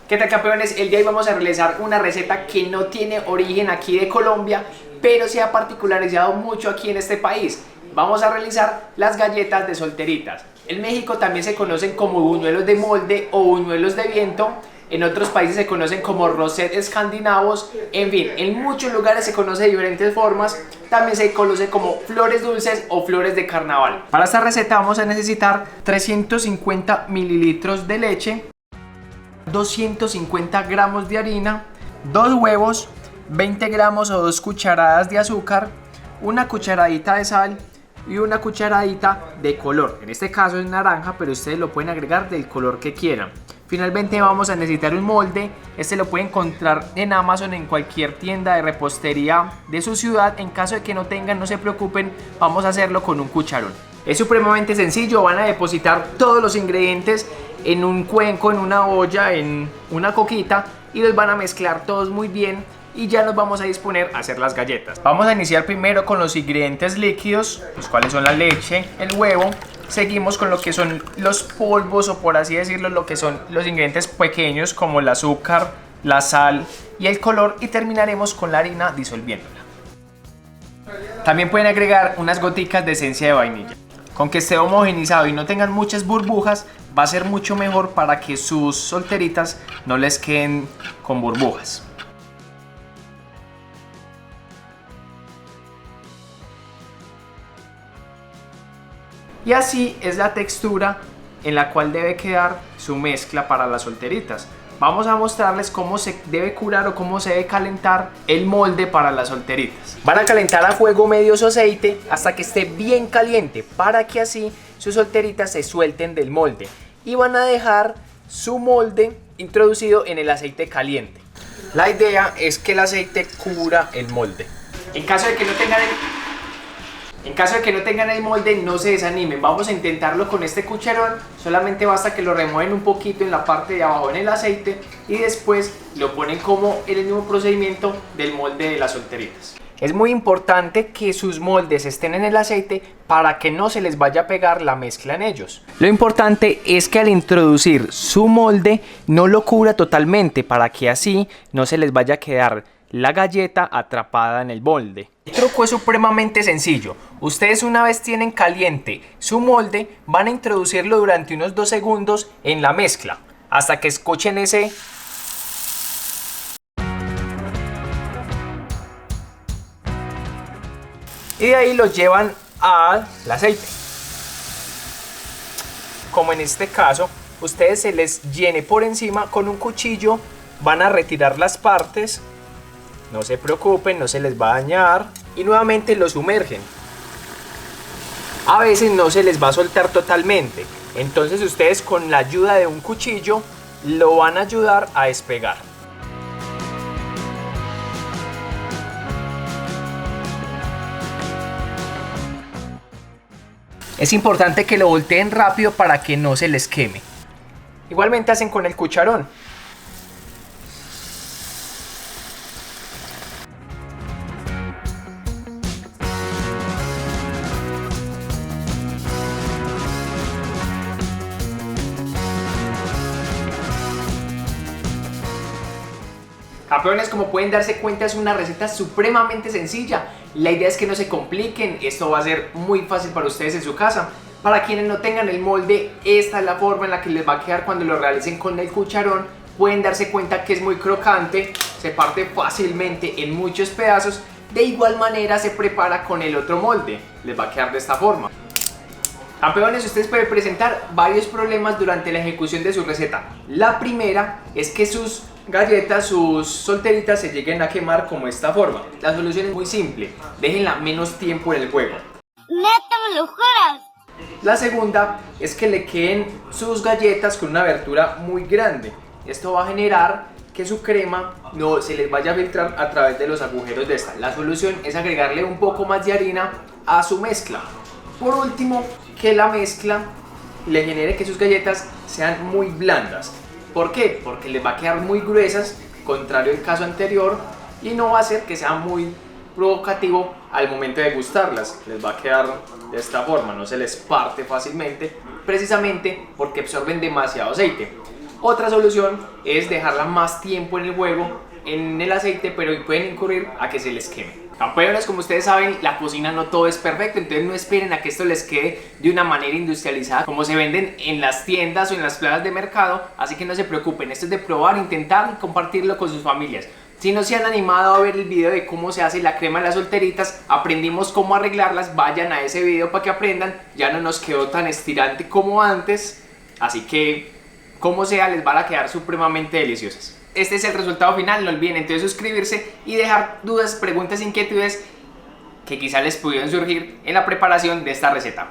¿Qué tal, campeones? El día de hoy vamos a realizar una receta que no tiene origen aquí de Colombia, pero se ha particularizado mucho aquí en este país. Vamos a realizar las galletas de solteritas. En México también se conocen como buñuelos de molde o buñuelos de viento. En otros países se conocen como rosette escandinavos. En fin, en muchos lugares se conoce de diferentes formas. También se conoce como flores dulces o flores de carnaval. Para esta receta vamos a necesitar 350 mililitros de leche, 250 gramos de harina, 2 huevos, 20 gramos o 2 cucharadas de azúcar, una cucharadita de sal y una cucharadita de color. En este caso es naranja, pero ustedes lo pueden agregar del color que quieran. Finalmente vamos a necesitar un molde. Este lo pueden encontrar en Amazon, en cualquier tienda de repostería de su ciudad. En caso de que no tengan, no se preocupen, vamos a hacerlo con un cucharón. Es supremamente sencillo. Van a depositar todos los ingredientes en un cuenco, en una olla, en una coquita, y los van a mezclar todos muy bien y ya nos vamos a disponer a hacer las galletas. Vamos a iniciar primero con los ingredientes líquidos, los cuales son la leche, el huevo. Seguimos con lo que son los polvos, o por así decirlo, lo que son los ingredientes pequeños como el azúcar, la sal y el color, y terminaremos con la harina disolviéndola. También pueden agregar unas goticas de esencia de vainilla. Con que esté homogenizado y no tengan muchas burbujas, va a ser mucho mejor para que sus solteritas no les queden con burbujas. Y así es la textura en la cual debe quedar su mezcla para las solteritas. Vamos a mostrarles cómo se debe curar o cómo se debe calentar el molde para las solteritas. Van a calentar a fuego medio su aceite hasta que esté bien caliente, para que así sus solteritas se suelten del molde. Y van a dejar su molde introducido en el aceite caliente. La idea es que el aceite cubra el molde. En caso de que no tengan el molde, no se desanimen. Vamos a intentarlo con este cucharón. Solamente basta que lo remueven un poquito en la parte de abajo en el aceite y después lo ponen como en el mismo procedimiento del molde de las solteritas. Es muy importante que sus moldes estén en el aceite para que no se les vaya a pegar la mezcla en ellos. Lo importante es que al introducir su molde no lo cubra totalmente, para que así no se les vaya a quedar la galleta atrapada en el molde. El truco es supremamente sencillo. Ustedes, una vez tienen caliente su molde, van a introducirlo durante unos 2 segundos en la mezcla hasta que escuchen ese y de ahí lo llevan al aceite. Como en este caso, ustedes se les llene por encima con un cuchillo, van a retirar las partes. No se preocupen, no se les va a dañar, y nuevamente lo sumergen. A veces no se les va a soltar totalmente, entonces ustedes con la ayuda de un cuchillo lo van a ayudar a despegar. Es importante que lo volteen rápido para que no se les queme. Igualmente hacen con el cucharón. Campeones, como pueden darse cuenta, es una receta supremamente sencilla. La idea es que no se compliquen. Esto va a ser muy fácil para ustedes en su casa. Para quienes no tengan el molde, esta es la forma en la que les va a quedar cuando lo realicen con el cucharón. Pueden darse cuenta que es muy crocante, se parte fácilmente en muchos pedazos. De igual manera se prepara con el otro molde, les va a quedar de esta forma. Campeones, ustedes pueden presentar varios problemas durante la ejecución de su receta. La primera es que sus galletas, sus solteritas, se lleguen a quemar como esta forma. La solución es muy simple: déjenla menos tiempo en el fuego. ¡Neta, me lo juras! La segunda es que le queden sus galletas con una abertura muy grande. Esto va a generar que su crema no se les vaya a filtrar a través de los agujeros de esta. La solución es agregarle un poco más de harina a su mezcla. Por último, que la mezcla le genere que sus galletas sean muy blandas. ¿Por qué? Porque les va a quedar muy gruesas, contrario al caso anterior, y no va a hacer que sea muy provocativo al momento de gustarlas. Les va a quedar de esta forma, no se les parte fácilmente, precisamente porque absorben demasiado aceite. Otra solución es dejarla más tiempo en el huevo, en el aceite, pero pueden incurrir a que se les queme. Campeones, como ustedes saben, la cocina no todo es perfecto, entonces no esperen a que esto les quede de una manera industrializada como se venden en las tiendas o en las plazas de mercado, así que no se preocupen, esto es de probar, intentar y compartirlo con sus familias. Si no se han animado a ver el video de cómo se hace la crema de las solteritas, aprendimos cómo arreglarlas, vayan a ese video para que aprendan, ya no nos quedó tan estirante como antes, así que como sea les van a quedar supremamente deliciosas. Este es el resultado final, no olviden entonces suscribirse y dejar dudas, preguntas, inquietudes que quizá les pudieran surgir en la preparación de esta receta.